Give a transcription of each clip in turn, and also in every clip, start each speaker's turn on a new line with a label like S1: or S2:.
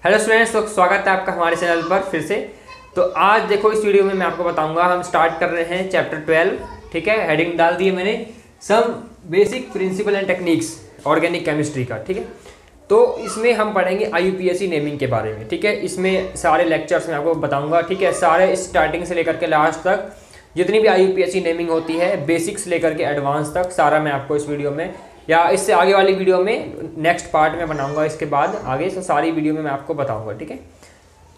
S1: Hello students, तो स्वागत है आपका हमारे चैनल पर फिर से। तो आज देखो इस वीडियो में मैं आपको बताऊंगा, हम स्टार्ट कर रहे हैं चैप्टर 12। ठीक है, हेडिंग डाल दी है मैंने, some basic principle and techniques organic chemistry का। ठीक है, तो इसमें हम पढ़ेंगे IUPAC नेमिंग के बारे में। ठीक है, इसमें सारे लेक्चर्स मैं आपको बताऊंगा। ठीक है, सारे स्टार्टिंग से लेकर के लास्ट तक जितनी भी IUPAC नेमिंग होती है, बेसिक्स लेकर के एडवांस तक, सारा मैं आपको इस वीडियो में या इससे आगे वाली वीडियो में नेक्स्ट पार्ट में बनाऊंगा। इसके बाद आगे से सारी वीडियो में मैं आपको बताऊंगा। ठीक है,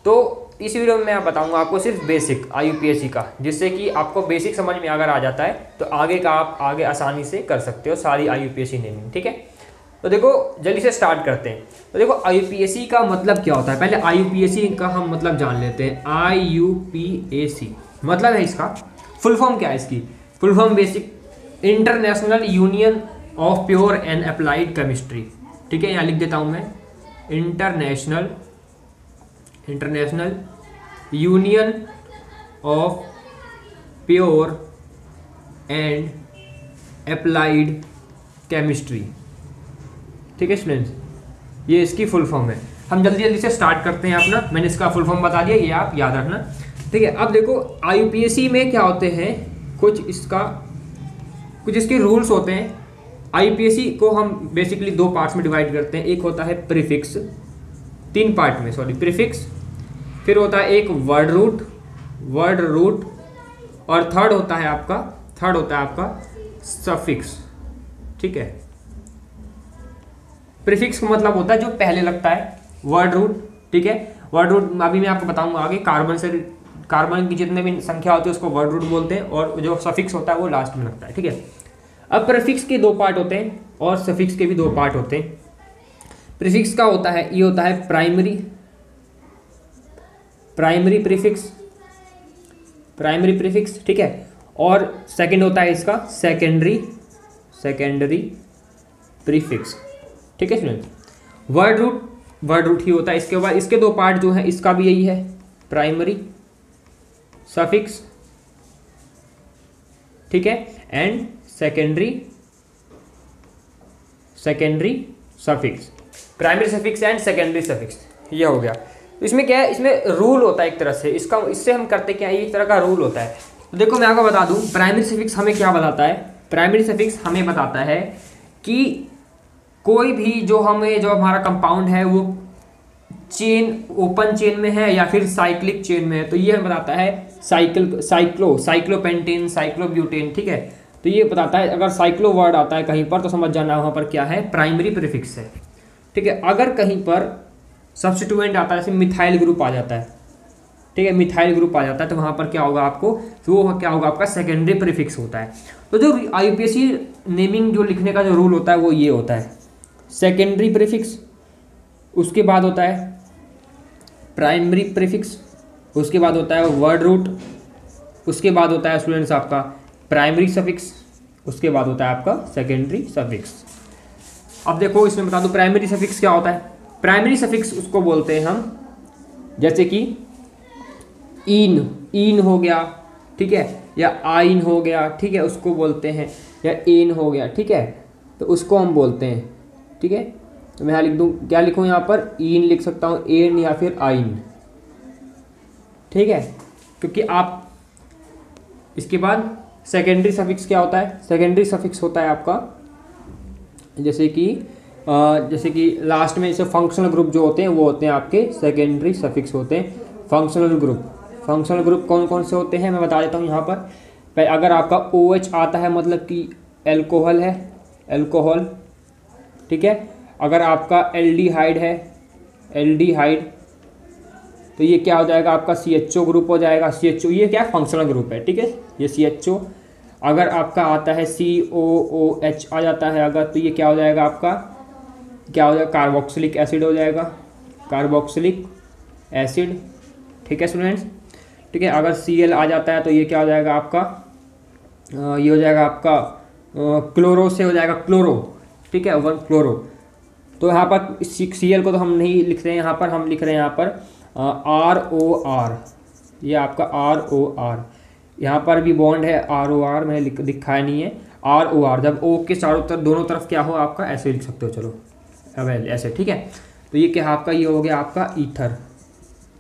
S1: तो इस वीडियो में मैं बताऊंगा आपको सिर्फ बेसिक IUPAC का, जिससे कि आपको बेसिक समझ में अगर आ जाता है तो आगे का आप आगे आसानी से कर सकते हो सारी IUPAC नेमिंग। ठीक है, तो देखो जल्दी से स्टार्ट करते हैं। तो देखो IUPAC का मतलब क्या होता है, पहले IUPAC का हम मतलब जान लेते हैं। IUPAC मतलब है, इसका फुल फॉर्म क्या है? इसकी full form basic international union of pure and applied chemistry. ठीक है, यहाँ लिख देता हूँ मैं, international union of pure and applied chemistry. ठीक है स्टूडेंट्स, ये इसकी फुल फॉर्म है। हम जल्दी जल्दी से स्टार्ट करते हैं अपना। मैंने इसका फुल फॉर्म बता दिया, ये आप याद रखना। ठीक है, अब देखो IUPAC में क्या होते हैं, कुछ इसके रूल्स होते हैं। IUPAC को हम बेसिकली दो पार्ट्स में डिवाइड करते हैं। एक होता है प्रीफिक्स, तीन पार्ट में, सॉरी, प्रीफिक्स, फिर होता है एक वर्ड रूट, और थर्ड होता है आपका सफिक्स। ठीक है, प्रीफिक्स का मतलब होता है जो पहले लगता है, वर्ड रूट। ठीक है, वर्ड रूट अभी मैं आपको बताऊंगा आगे। कार्बन की जितने भी संख्या होती है उसको वर्ड रूट बोलते हैं, और जो सफिक्स होता है वो लास्ट में लगता है। ठीक है, अब प्रीफिक्स के दो पार्ट होते हैं और सफिक्स के भी दो पार्ट होते हैं। प्रीफिक्स का होता है, ये होता है प्राइमरी प्रीफिक्स। ठीक है, और सेकंड होता है इसका सेकेंडरी प्रीफिक्स। ठीक है स्टूडेंट, वर्ड रूट ही होता है। इसके बाद इसके दो पार्ट जो है, इसका भी यही है, प्राइमरी सफिक्स, ठीक है, and secondary suffix. Primary suffix and secondary suffix, ये हो गया। इसमें क्या है, इसमें रूल होता है एक तरह से। इससे हम करते क्या है, एक तरह का रूल होता है। तो देखो मैं आपको बता दूं, प्राइमरी सफिक्स हमें क्या बताता है। प्राइमरी सफिक्स हमें बताता है कि कोई भी जो हमारा कंपाउंड है वो ओपन चेन में है या फिर साइक्लिक चेन में है, तो ये हमें बताता है साइक्लोपेंटेन, साइक्लोब्यूटेन। ठीक है, तो ये बताता है। अगर साइक्लो वर्ड आता है कहीं पर तो समझ जाना वहाँ पर क्या है, प्राइमरी प्रीफिक्स है। ठीक है, अगर कहीं पर सब्स्टिट्यूएंट आता है, जैसे मिथाइल ग्रुप आ जाता है, ठीक है, मिथाइल ग्रुप आ जाता है, तो वहाँ पर क्या होगा आपको, तो वो क्या होगा आपका सेकेंडरी प्रीफिक्स होता है। तो जो IUPAC नेमिंग जो लिखने का जो रूल होता है वो ये होता है, सेकेंडरी प्रीफिक्स, उसके बाद होता है प्राइमरी प्रीफिक्स, उसके बाद होता है वर्ड रूट, उसके बाद होता है स्टूडेंट्स आपका प्राइमरी सफिक्स, उसके बाद होता है आपका सेकेंडरी सफिक्स। अब देखो इसमें बता दो प्राइमरी सफिक्स क्या होता है। प्राइमरी सफिक्स उसको बोलते हैं हम, जैसे कि इन हो गया, ठीक है, या आइन हो गया, ठीक है, उसको बोलते हैं, या एन हो गया, ठीक है, तो उसको हम बोलते हैं। ठीक है, तो मैं यहाँ लिख दूँ, क्या लिखूँ यहाँ पर, इन लिख सकता हूँ, एन या फिर आइन। ठीक है, क्योंकि आप इसके बाद सेकेंडरी सफिक्स क्या होता है, सेकेंडरी सफिक्स होता है आपका जैसे कि लास्ट में जैसे फंक्शनल ग्रुप जो होते हैं वो होते हैं आपके सेकेंडरी सफिक्स होते हैं। फंक्शनल ग्रुप कौन कौन से होते हैं मैं बता देता हूँ यहाँ पर। अगर आपका OH आता है मतलब कि एल्कोहल है, एल्कोहल। ठीक है, अगर आपका एल्डिहाइड है, एल्डिहाइड, तो ये क्या हो जाएगा आपका CHO ग्रुप हो जाएगा। CHO ये क्या फंक्शनल ग्रुप है। ठीक है, ये CHO। अगर आपका आता है COOH आ जाता है अगर, तो ये क्या हो जाएगा आपका, क्या हो जाएगा, कार्बोक्सिलिक एसिड हो जाएगा, कार्बोक्सिलिक एसिड। ठीक है स्टूडेंट्स, ठीक है, अगर Cl आ जाता है तो ये क्या हो जाएगा आपका, ये हो जाएगा आपका क्लोरो से हो जाएगा क्लोरो। ठीक है, 1 क्लोरो। तो यहाँ पर Cl को तो हम नहीं लिख रहे हैं, यहाँ पर हम लिख रहे हैं यहाँ पर ROR, ये आपका ROR। यहाँ पर भी बॉन्ड है ROR, मैंने दिखाया नहीं है। ROR जब O के चारों तरफ दोनों तरफ क्या हो आपका, ऐसे लिख सकते हो। चलो अब ऐसे, ठीक है। तो ये क्या है आपका, ये हो गया आपका ईथर।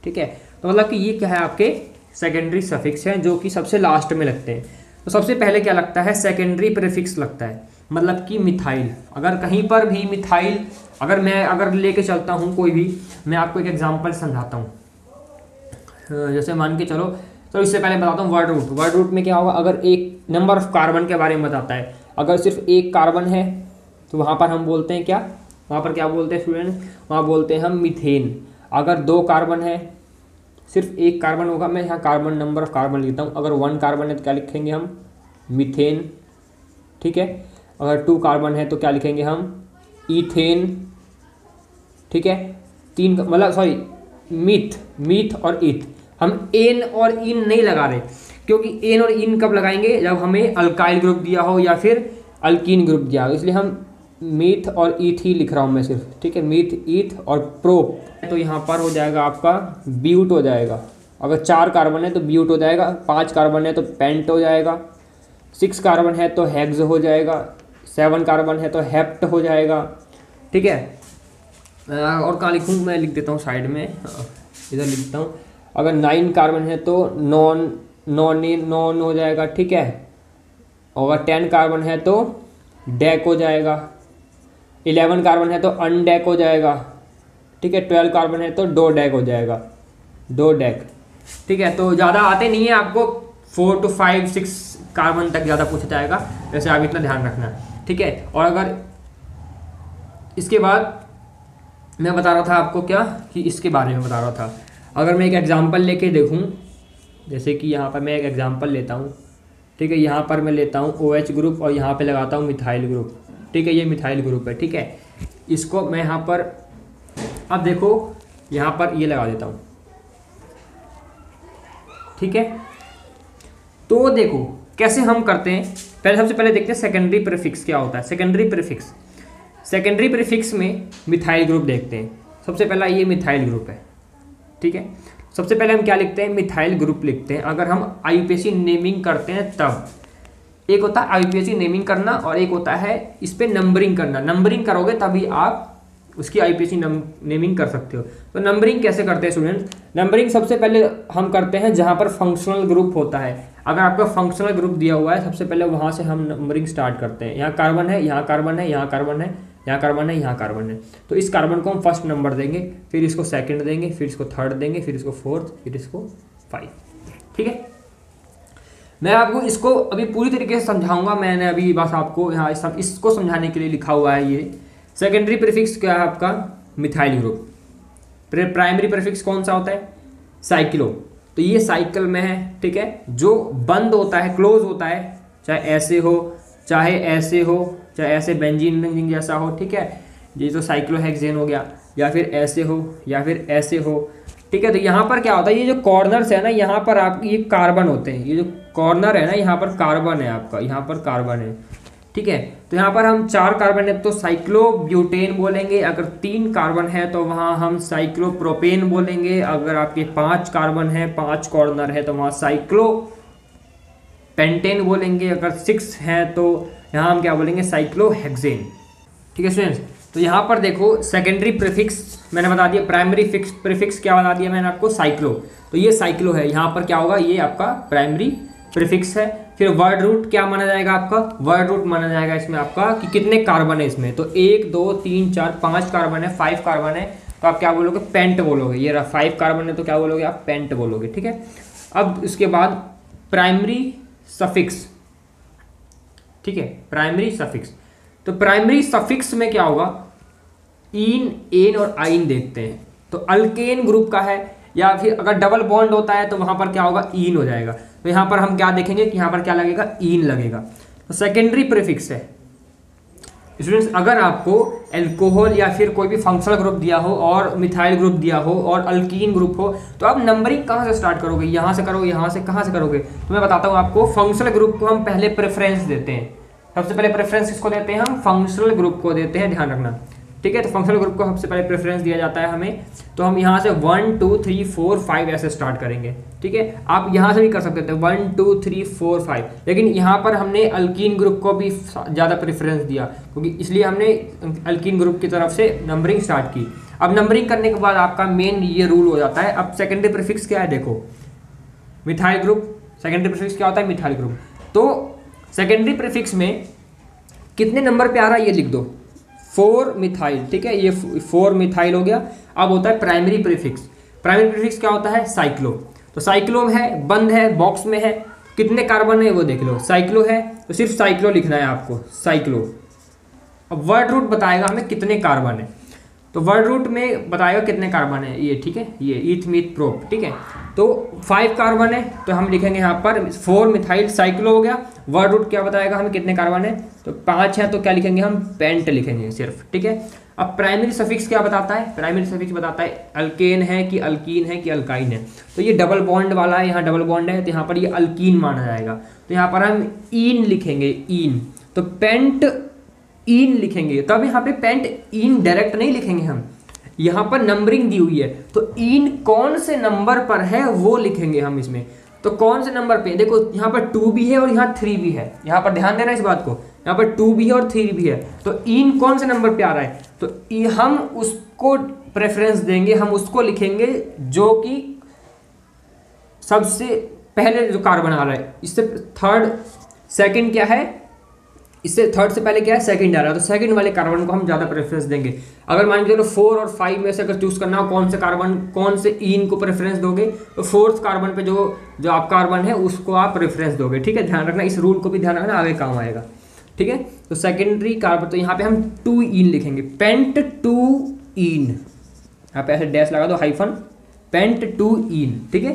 S1: ठीक है, तो मतलब कि ये क्या है आपके सेकेंडरी सफिक्स हैं जो कि सबसे लास्ट में लगते हैं। तो सबसे पहले क्या लगता है, सेकेंडरी प्रीफिक्स लगता है, मतलब कि मिथाइल। अगर कहीं पर भी मिथाइल अगर लेके चलता हूँ कोई भी, मैं आपको एक एग्जांपल समझाता हूँ। जैसे मान के चलो, तो इससे पहले बताता हूँ वर्ड रूट। वर्ड रूट में क्या होगा, अगर एक नंबर ऑफ कार्बन के बारे में बताता है, अगर सिर्फ एक कार्बन है तो वहाँ पर हम बोलते हैं क्या, वहाँ पर क्या बोलते हैं स्टूडेंट, वहाँ बोलते हैं हम मीथेन। अगर 2 कार्बन है, सिर्फ एक कार्बन होगा, मैं यहाँ कार्बन नंबर ऑफ कार्बन लिखता हूँ, अगर 1 कार्बन है तो क्या लिखेंगे हम, मीथेन। ठीक है, अगर 2 कार्बन है तो क्या लिखेंगे हम, ईथेन। ठीक है, 3 मतलब सॉरी मीथ और ईथ। हम एन और इन नहीं लगा रहे, क्योंकि एन और इन कब लगाएंगे, जब हमें अल्काइल ग्रुप दिया हो या फिर अल्कीन ग्रुप दिया हो, इसलिए हम मीथ और ईथ ही लिख रहा हूँ मैं सिर्फ। ठीक है, मीथ, ईथ और प्रोप, तो यहाँ पर हो जाएगा आपका ब्यूट हो जाएगा। अगर 4 कार्बन है तो ब्यूट हो जाएगा, 5 कार्बन है तो पेंट हो जाएगा, 6 कार्बन है तो हेक्स हो जाएगा, 7 कार्बन है तो हेप्ट हो जाएगा। ठीक है, और कहाँ लिखूँ, मैं लिख देता हूँ साइड में, इधर लिखता हूँ। अगर 9 कार्बन है तो नॉन हो जाएगा। ठीक है, अगर 10 कार्बन है तो डेक हो जाएगा, 11 कार्बन है तो अनडेक हो जाएगा। ठीक है, 12 कार्बन है तो डो डेक हो जाएगा, डो डेक। ठीक है, तो ज़्यादा आते नहीं है आपको, 4 to 5 6 कार्बन तक ज़्यादा पूछा जाएगा, वैसे आप इतना ध्यान रखना। ठीक है, और अगर इसके बाद मैं बता रहा था आपको क्या, कि इसके बारे में बता रहा था, अगर मैं एक एग्जांपल लेके देखूं, जैसे कि यहाँ पर मैं एक एग्जांपल लेता हूँ। ठीक है, यहाँ पर मैं लेता हूँ OH ग्रुप और यहाँ पे लगाता हूँ मिथाइल ग्रुप। ठीक है, ये मिथाइल ग्रुप है। ठीक है, इसको मैं यहाँ पर, अब देखो यहाँ पर ये लगा देता हूँ। ठीक है, तो देखो कैसे हम करते हैं, सबसे पहले देखते हैं सेकेंडरी प्रीफिक्स क्या होता है। सेकेंडरी प्रीफिक्स में मिथाइल ग्रुप देखते हैं। सबसे पहला ये मिथाइल ग्रुप है। ठीक है, सबसे पहले हम क्या लिखते हैं, मिथाइल ग्रुप लिखते हैं। अगर हम IUPAC नेमिंग करते हैं तब, एक होता है IUPAC नेमिंग करना और एक होता है इस पर नंबरिंग करना। नंबरिंग करोगे तभी आप उसकी IUPAC नेमिंग कर सकते हो। तो नंबरिंग कैसे करते हैं स्टूडेंट, नंबरिंग सबसे पहले हम करते हैं जहाँ पर फंक्शनल ग्रुप होता है। अगर आपका फंक्शनल ग्रुप दिया हुआ है, सबसे पहले वहाँ से हम नंबरिंग स्टार्ट करते हैं। यहाँ कार्बन है, यहाँ कार्बन है, यहाँ कार्बन है, यहाँ कार्बन है, यहाँ कार्बन है, तो इस कार्बन को हम फर्स्ट नंबर देंगे, फिर इसको सेकंड देंगे, फिर इसको थर्ड देंगे, फिर इसको फोर्थ, फिर इसको 5। ठीक है, मैं आपको इसको अभी पूरी तरीके से समझाऊंगा। मैंने अभी बस आपको यहाँ सब इसको समझाने के लिए लिखा हुआ है। ये सेकेंडरी प्रीफिक्स क्या है आपका, मिथाइल ग्रुप। प्राइमरी प्रीफिक्स कौन सा होता है, साइक्लो, तो ये साइकिल में है। ठीक है, जो बंद होता है, क्लोज होता है, चाहे ऐसे हो, चाहे ऐसे हो, चाहे ऐसे बेंजीन जैसा हो। ठीक है, ये तो साइक्लोहेक्सेन हो गया, या फिर ऐसे हो, या फिर ऐसे हो। ठीक है, तो यहाँ पर क्या होता है, ये जो कॉर्नर्स है ना, यहाँ पर आप ये कार्बन होते हैं। ये जो कॉर्नर है ना, यहाँ पर कार्बन है आपका, यहाँ पर कार्बन है। ठीक है, तो यहाँ पर हम 4 कार्बन है तो साइक्लोब्यूटेन बोलेंगे, अगर 3 कार्बन है तो वहाँ हम साइक्लोप्रोपेन बोलेंगे, अगर आपके 5 कार्बन है, 5 कॉर्नर है तो वहाँ साइक्लोपेंटेन बोलेंगे, अगर 6 है तो यहाँ हम क्या बोलेंगे, साइक्लोहेक्सेन। ठीक है स्टूडेंट्स, तो यहाँ पर देखो सेकेंडरी प्रीफिक्स मैंने बता दिया, प्राइमरी प्रीफिक्स क्या बता दिया मैंने आपको, साइक्लो। तो ये साइक्लो है, यहाँ पर क्या होगा, ये आपका प्राइमरी प्रीफिक्स है। फिर वर्ड रूट क्या माना जाएगा आपका, वर्ड रूट माना जाएगा इसमें आपका कि कितने कार्बन है इसमें, तो 1 2 3 4 5 कार्बन है, 5 कार्बन है, तो आप क्या बोलोगे, पेंट बोलोगे। ये रहा 5 कार्बन है तो क्या बोलोगे आप, पेंट बोलोगे। ठीक है, अब इसके बाद प्राइमरी सफिक्स। ठीक है, प्राइमरी सफिक्स, तो प्राइमरी सफिक्स में क्या होगा, इन, एन और आइन देखते हैं। तो अल्केन ग्रुप का है, या फिर अगर डबल बॉन्ड होता है तो वहां पर क्या होगा, इन हो जाएगा। तो यहां पर हम क्या देखेंगे कि यहां पर क्या लगेगा, इन लगेगा। तो सेकेंडरी प्रीफिक्स है स्टूडेंट्स, अगर आपको एल्कोहल या फिर कोई भी फंक्शनल ग्रुप दिया हो और मिथाइल ग्रुप दिया हो और अल्कीन ग्रुप हो, तो आप नंबरिंग कहाँ से स्टार्ट करोगे, यहाँ से करोगे, यहाँ से कहाँ से करोगे। तो मैं बताता हूँ आपको, फंक्शनल ग्रुप को हम पहले प्रेफरेंस देते हैं। सबसे पहले प्रेफरेंस किसको देते हैं, हम फंक्शनल ग्रुप को देते हैं, ध्यान रखना। ठीक है, तो फंक्शनल ग्रुप को सबसे पहले प्रेफरेंस दिया जाता है हमें। तो हम यहाँ से 1 2 3 4 5 ऐसे स्टार्ट करेंगे। ठीक है, आप यहाँ से भी कर सकते थे 1 2 3 4 5, लेकिन यहाँ पर हमने अल्कीन ग्रुप को भी ज़्यादा प्रेफरेंस दिया, क्योंकि इसलिए हमने अल्कीन ग्रुप की तरफ से नंबरिंग स्टार्ट की। अब नंबरिंग करने के बाद आपका मेन ये रूल हो जाता है। अब सेकेंडरी प्रीफिक्स क्या है, देखो मिथाइल ग्रुप, सेकेंडरी प्रीफिक्स क्या होता है, मिथाइल ग्रुप। तो सेकेंडरी प्रीफिक्स में कितने नंबर पे आ रहा है ये लिख दो, 4 मिथाइल, ठीक है, ये 4 मिथाइल हो गया। अब होता है प्राइमरी प्रीफिक्स। प्राइमरी प्रीफिक्स क्या होता है, साइक्लो। तो साइक्लो है, बंद है, बॉक्स में है, कितने कार्बन है वो देख लो, साइक्लो है तो सिर्फ साइक्लो लिखना है आपको, साइक्लो। अब वर्ड रूट बताएगा हमें कितने कार्बन है, तो वर्ड रूट में बताएगा कितने कार्बन है ये, ठीक है, ये ईथ मीथ प्रोप, ठीक है। तो 5 कार्बन है तो हम लिखेंगे यहाँ पर 4 मिथाइल साइक्लो हो गया। वर्ड रूट क्या बताएगा हमें कितने कार्बन है, तो 5 है तो क्या लिखेंगे हम, पेंट लिखेंगे सिर्फ, ठीक है। अब प्राइमरी सफिक्स क्या बताता है, प्राइमरी सफिक्स बताता है अल्केन है कि अल्कीन है कि अल्काइन है। तो ये डबल बॉन्ड वाला है, यहाँ डबल बॉन्ड है तो यहाँ पर ये अल्कीन माना जाएगा। तो यहाँ पर हम ईन लिखेंगे, ईन, तो पेंट ईन लिखेंगे। तब यहाँ पे पेंट ईन डायरेक्ट नहीं लिखेंगे हम, यहाँ पर नंबरिंग दी हुई है तो ईन कौन से नंबर पर है वो लिखेंगे हम इसमें। तो कौन से नंबर पे, देखो यहाँ पर 2 भी है और यहाँ 3 भी है, यहाँ पर ध्यान देना इस बात को, यहाँ पर 2 भी है और 3 भी है। तो ईन कौन से नंबर पे आ रहा है, तो हम उसको प्रेफरेंस देंगे, हम उसको लिखेंगे जो कि सबसे पहले जो कार्बन आ रहा है, इससे थर्ड सेकंड क्या है, इससे थर्ड से पहले क्या है, सेकंड आ रहा है, तो सेकंड वाले कार्बन को हम ज़्यादा प्रेफरेंस देंगे। अगर मान के चलो 4 और 5 में से अगर चूज करना हो कौन से कार्बन, कौन से ईन को प्रेफरेंस दोगे, तो 4th कार्बन पे जो आप कार्बन है उसको आप प्रेफरेंस दोगे, ठीक है। ध्यान रखना, इस रूल को भी ध्यान रखना, आगे काम आएगा, ठीक है। तो सेकेंडरी कार्बन, तो यहाँ पे हम 2 ईन लिखेंगे, पेंट 2 ईन, यहाँ पे ऐसे डैश लगा दो, हाइफन, पेंट 2 ईन, ठीक है,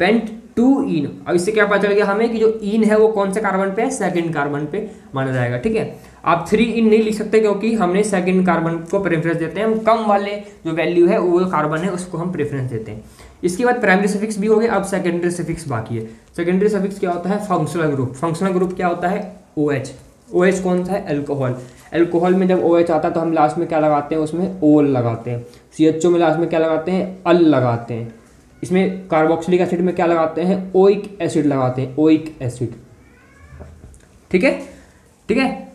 S1: पेंट 2 ईन। अब इससे क्या पता चल गया हमें कि जो ईन है वो कौन से कार्बन पे है, सेकंड कार्बन पे माना जाएगा, ठीक है। आप 3 ईन नहीं लिख सकते क्योंकि हमने सेकंड कार्बन को प्रेफरेंस देते हैं, हम कम वाले जो वैल्यू है वो कार्बन है उसको हम प्रेफरेंस देते हैं। इसके बाद प्राइमरी सफिक्स भी हो गया, अब सेकेंडरी सफिक्स बाकी है। सेकेंडरी सफिक्स क्या होता है, फंक्शनल ग्रुप। फंक्शनल ग्रुप क्या होता है, OH। OH कौन सा है, अल्कोहल। अल्कोहल में जब OH आता है तो हम लास्ट में क्या लगाते हैं, उसमें ओल लगाते हैं। CHO में लास्ट में क्या लगाते हैं, अल लगाते हैं। इसमें कार्बोक्सिलिक एसिड में क्या लगाते हैं, ओइक एसिड लगाते हैं, ओइक एसिड, ठीक है, ठीक है।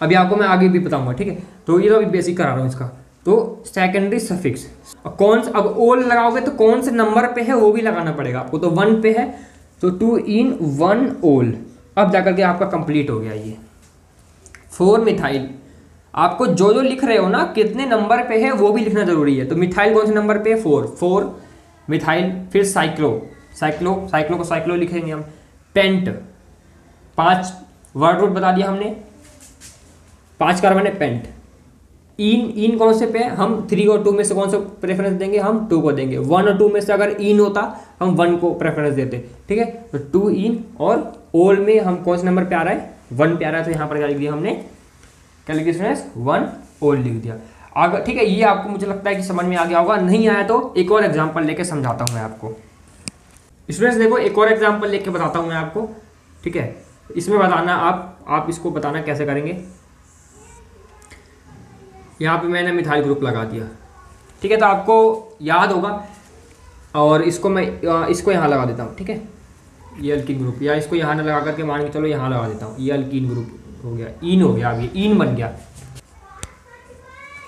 S1: अभी आपको मैं आगे भी बताऊंगा, ठीक है। तो ये तो अभी बेसिक करा रहा हूँ इसका। तो सेकेंडरी सफिक्स कौन सा, अब ओल लगाओगे तो कौन से नंबर पे है वो भी लगाना पड़ेगा आपको, तो 1 पे है तो 2 इन 1 ओल। अब जाकर के आपका कंप्लीट हो गया ये 4 मिथाइल। आपको जो जो लिख रहे हो ना कितने नंबर पे है वो भी लिखना जरूरी है। तो मिथाइल कौन से नंबर पे है, 4 मिथाइल। फिर साइक्लो, साइक्लो को साइक्लो लिखेंगे हम। पेंट 5 वर्ड रूट बता दिया हमने, 5 कार्बन है पेंट। ईन कौन से पे है, हम 3 और 2 में से कौन सा प्रेफरेंस देंगे, हम 2 को देंगे। 1 और 2 में से अगर ईन होता हम 1 को प्रेफरेंस देते, ठीक है। तो 2 ईन। और ओल में हम कौन से नंबर पे आ रहा है, 1 पे आ रहा है, तो यहाँ पर क्या लिख दिया हमने, क्या लिख दिया, 1 ओल लिख दिया आगे, ठीक है। ये आपको मुझे लगता है कि समझ में आ गया होगा, नहीं आया तो एक और एग्जाम्पल लेके समझाता हूँ मैं आपको। स्टूडेंट्स देखो एक और एग्जाम्पल लेके बताता हूँ मैं आपको, ठीक है। इसमें बताना आप इसको बताना कैसे करेंगे। यहाँ पे मैंने मिथाइल ग्रुप लगा दिया, ठीक है, तो आपको याद होगा। और इसको मैं इसको यहाँ लगा देता हूँ, ठीक है, ये अल्कीन ग्रुप, या इसको यहाँ ना लगा करके मान के चलो यहाँ लगा देता हूँ, ये अल्कीन ग्रुप हो गया, ईन हो गया, अब ये ईन बन गया।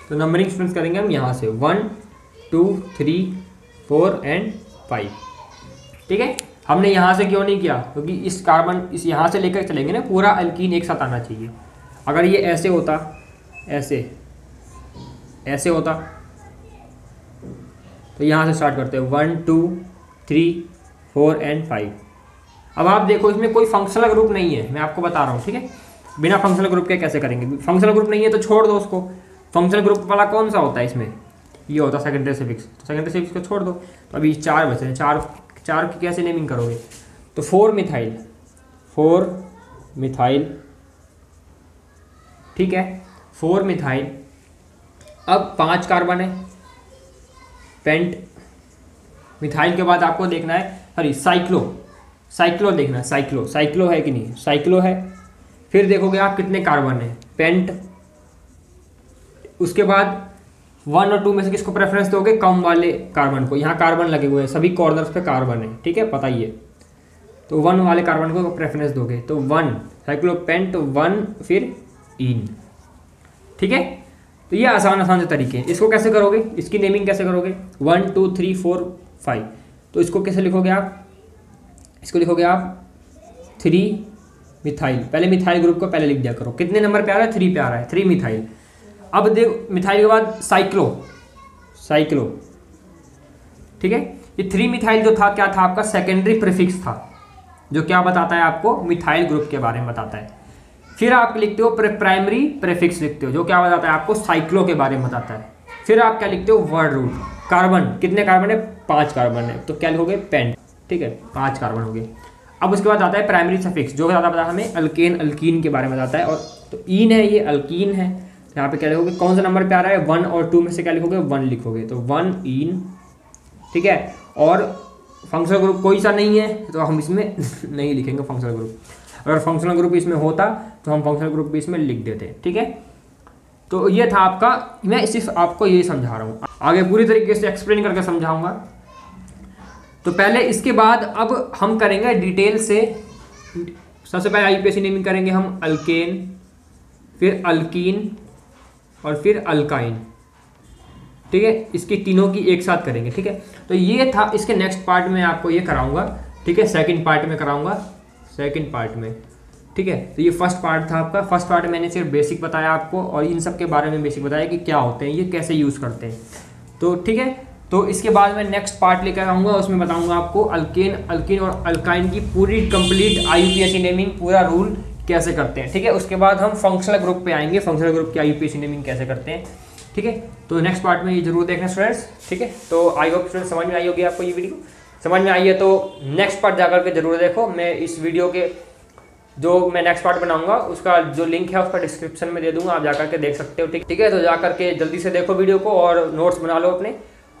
S1: तो नंबरिंग स्टूडेंट्स करेंगे हम यहाँ से 1 2 3 4 एंड 5, ठीक है। हमने यहाँ से क्यों नहीं किया, क्योंकि इस कार्बन इस यहाँ से लेकर चलेंगे ना, पूरा अल्कीन एक साथ आना चाहिए। अगर ये ऐसे होता, ऐसे होता, तो यहाँ से स्टार्ट करते हैं 1 2 3 4 एंड 5। अब आप देखो इसमें कोई फंक्शनल ग्रुप नहीं है, मैं आपको बता रहा हूँ, ठीक है। बिना फंक्शनल ग्रुप के कैसे करेंगे, फंक्शनल ग्रुप नहीं है तो छोड़ दो उसको। फंक्शनल ग्रुप वाला कौन सा होता है इसमें, ये होता है सेकेंडरी सफिक्स, तो सेकेंडरी सफिक्स को छोड़ दो। तो अभी 4 बचे हैं, 4 की कैसे नेमिंग करोगे, तो 4 मिथाइल, ठीक है, 4 मिथाइल। अब 5 कार्बन है, पेंट। मिथाइल के बाद आपको देखना है, सॉरी साइक्लो देखना, साइक्लो है कि नहीं, साइक्लो है। फिर देखोगे आप कितने कार्बन है, पेंट। उसके बाद 1 और 2 में से किसको प्रेफरेंस दोगे, कम वाले कार्बन को। यहाँ कार्बन लगे हुए हैं, सभी कॉर्नर्स पे कार्बन है, ठीक है, पता ही है। तो 1 वाले कार्बन को प्रेफरेंस दोगे, तो 1 साइक्लो पेंट 1 फिर ईन, ठीक है। तो ये आसान आसान से तरीके हैं। इसको कैसे करोगे, इसकी नेमिंग कैसे करोगे, 1 2 3 4 5, तो इसको कैसे लिखोगे आप, इसको लिखोगे आप 3 मिथाइल। पहले मिथाइल ग्रुप को पहले लिख दिया करो। कितने नंबर पे आ रहा है, 3 पे आ रहा है, 3 मिथाइल। अब देखो मिथाइल के बाद साइक्लो, साइक्लो, ठीक है। ये 3 मिथाइल जो था क्या था आपका, सेकेंडरी प्रीफिक्स था, जो क्या बताता है आपको, मिथाइल ग्रुप के बारे में बताता है। फिर आप लिखते हो प्राइमरी प्रीफिक्स लिखते हो, जो क्या बताता है आपको, साइक्लो के बारे में बताता है। फिर आप क्या लिखते हो, वर्ड रूट। कार्बन, कितने कार्बन है, 5 कार्बन है, तो क्या लिखोगे, पेंट, ठीक है, 5 कार्बन हो गए। अब उसके बाद आता है प्राइमरी सफिक्स, जो ज़्यादा पता हमें अल्केन अल्कीन के बारे में बताता है। और तो ईन है, ये अल्कीन है, यहाँ पे क्या लिखोगे, कौन सा नंबर पे आ रहा है, 1 और 2 में से क्या लिखोगे, 1 लिखोगे, तो 1 ईन, ठीक है। और फंक्शनल ग्रुप कोई सा नहीं है तो हम इसमें नहीं लिखेंगे फंक्शनल ग्रुप। अगर फंक्शनल ग्रुप इसमें होता तो हम फंक्शनल ग्रुप भी इसमें लिख देते, ठीक है। तो ये था आपका, मैं सिर्फ आपको ये समझा रहा हूँ, आगे पूरी तरीके से एक्सप्लेन करके समझाऊंगा। तो पहले इसके बाद अब हम करेंगे डिटेल से। सबसे पहले आईयूपीएसी नेमिंग करेंगे हम अल्केन, फिर अल्कीन और फिर अल्काइन, ठीक है। इसकी तीनों की एक साथ करेंगे, ठीक है। तो ये था, इसके नेक्स्ट पार्ट में आपको ये कराऊंगा, ठीक है, सेकंड पार्ट में कराऊंगा, सेकंड पार्ट में, ठीक है। तो ये फर्स्ट पार्ट था आपका। फर्स्ट पार्ट में मैंने सिर्फ बेसिक बताया आपको और इन सब के बारे में बेसिक बताया कि क्या होते हैं, ये कैसे यूज़ करते हैं, तो ठीक है। तो इसके बाद मैं नेक्स्ट पार्ट लेकर आऊँगा, उसमें बताऊँगा आपको अल्केन, अल्कीन और अल्काइन की पूरी कंप्लीट आईयूपीएसी नेमिंग, पूरा रूल कैसे करते हैं, ठीक है। उसके बाद हम फंक्शनल ग्रुप पे आएंगे, फंक्शनल ग्रुप की आईयूपीएसी नेमिंग कैसे करते हैं, ठीक है। तो नेक्स्ट पार्ट में ये जरूर देखना स्टूडेंट्स, ठीक है। तो आई होप स्टूडेंट्स समझ में आई होगी आपको, ये वीडियो समझ में आई है तो नेक्स्ट पार्ट जाकर के जरूर देखो। मैं इस वीडियो के जो मैं नेक्स्ट पार्ट बनाऊंगा उसका जो लिंक है उसका डिस्क्रिप्शन में दे दूंगा, आप जाकर के देख सकते हो, ठीक है। तो जाकर के जल्दी से देखो वीडियो को और नोट्स बना लो अपने,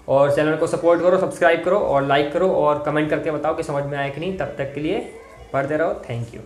S1: और चैनल को सपोर्ट करो, सब्सक्राइब करो और लाइक करो और कमेंट करके बताओ कि समझ में आया कि नहीं। तब तक के लिए पढ़ते रहो, थैंक यू।